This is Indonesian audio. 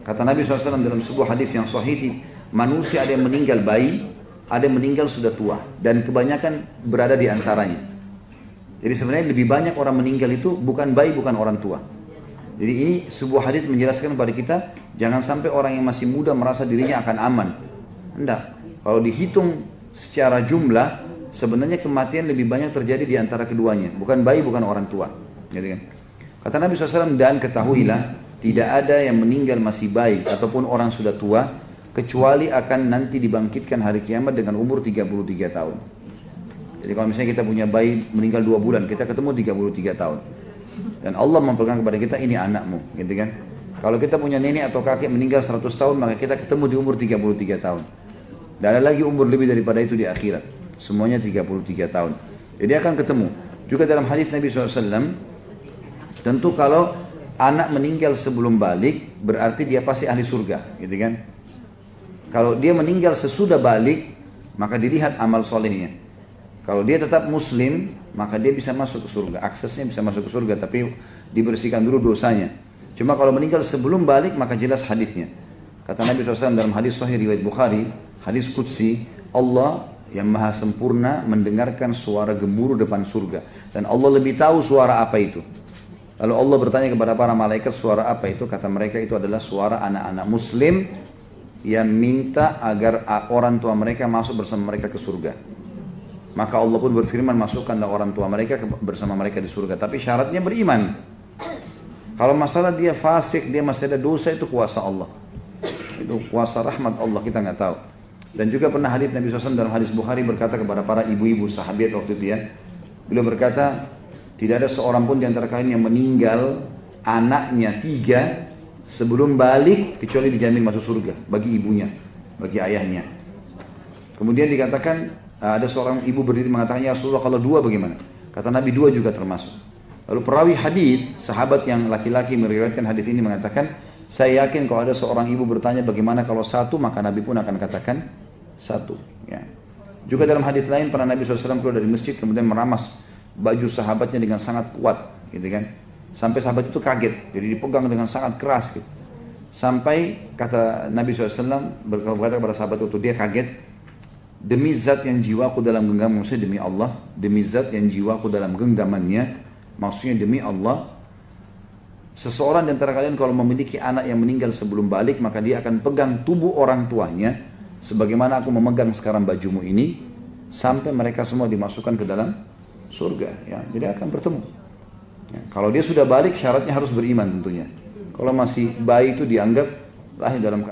Kata Nabi SAW dalam sebuah hadis yang sahih, manusia ada yang meninggal bayi, ada yang meninggal sudah tua, dan kebanyakan berada di antaranya. Jadi sebenarnya lebih banyak orang meninggal itu bukan bayi, bukan orang tua. Jadi ini sebuah hadis menjelaskan kepada kita, jangan sampai orang yang masih muda merasa dirinya akan aman. Enggak. Kalau dihitung secara jumlah, sebenarnya kematian lebih banyak terjadi di antara keduanya, bukan bayi, bukan orang tua. Gitu kan? Kata Nabi SAW, dan ketahuilah, tidak ada yang meninggal masih baik ataupun orang sudah tua, kecuali akan nanti dibangkitkan hari kiamat dengan umur 33 tahun. Jadi kalau misalnya kita punya bayi meninggal 2 bulan, kita ketemu 33 tahun. Dan Allah memperkenalkan kepada kita, ini anakmu, gitu kan. Kalau kita punya nenek atau kakek meninggal 100 tahun, maka kita ketemu di umur 33 tahun. Dan ada lagi umur lebih daripada itu di akhirat. Semuanya 33 tahun. Jadi akan ketemu. Juga dalam hadis Nabi SAW, tentu kalau anak meninggal sebelum balik, berarti dia pasti ahli surga, gitu kan. Kalau dia meninggal sesudah balik, maka dilihat amal solehnya. Kalau dia tetap muslim, maka dia bisa masuk ke surga. Aksesnya bisa masuk ke surga, tapi dibersihkan dulu dosanya. Cuma kalau meninggal sebelum balik, maka jelas hadisnya. Kata Nabi SAW dalam hadis sahih riwayat Bukhari, hadis qudsi, Allah yang maha sempurna mendengarkan suara gemuruh depan surga. Dan Allah lebih tahu suara apa itu. Lalu Allah bertanya kepada para malaikat, suara apa itu? Kata mereka, itu adalah suara anak-anak muslim yang minta agar orang tua mereka masuk bersama mereka ke surga. Maka Allah pun berfirman, masukkanlah orang tua mereka bersama mereka di surga. Tapi syaratnya beriman. Kalau masalah dia fasik, dia masih ada dosa, itu kuasa Allah. Itu kuasa rahmat Allah, kita nggak tahu. Dan juga pernah hadis Nabi SAW dalam hadis Bukhari berkata kepada para ibu-ibu sahabat waktu itu ya. Beliau berkata, tidak ada seorang pun di antara kalian yang meninggal anaknya 3 sebelum balik kecuali dijamin masuk surga bagi ibunya, bagi ayahnya. Kemudian dikatakan ada seorang ibu berdiri mengatakan, ya Rasulullah, kalau 2 bagaimana? Kata Nabi, 2 juga termasuk. Lalu perawi hadis, sahabat yang laki-laki meriwayatkan hadis ini mengatakan, saya yakin kalau ada seorang ibu bertanya bagaimana kalau 1, maka Nabi pun akan katakan 1. Ya. Juga dalam hadis lain pernah Nabi SAW keluar dari masjid kemudian meramas baju sahabatnya dengan sangat kuat, gitu kan? Sampai sahabat itu kaget, jadi dipegang dengan sangat keras, gitu. Sampai kata Nabi SAW berkata kepada sahabat itu, dia kaget, demi zat yang jiwaku dalam genggaman, maksudnya demi Allah, demi zat yang jiwaku dalam genggamannya, maksudnya demi Allah, seseorang di antara kalian kalau memiliki anak yang meninggal sebelum balik, maka dia akan pegang tubuh orang tuanya, sebagaimana aku memegang sekarang bajumu ini, sampai mereka semua dimasukkan ke dalam surga, ya. Jadi akan bertemu. Ya. Kalau dia sudah balik, syaratnya harus beriman tentunya. Kalau masih bayi itu dianggap lahir dalam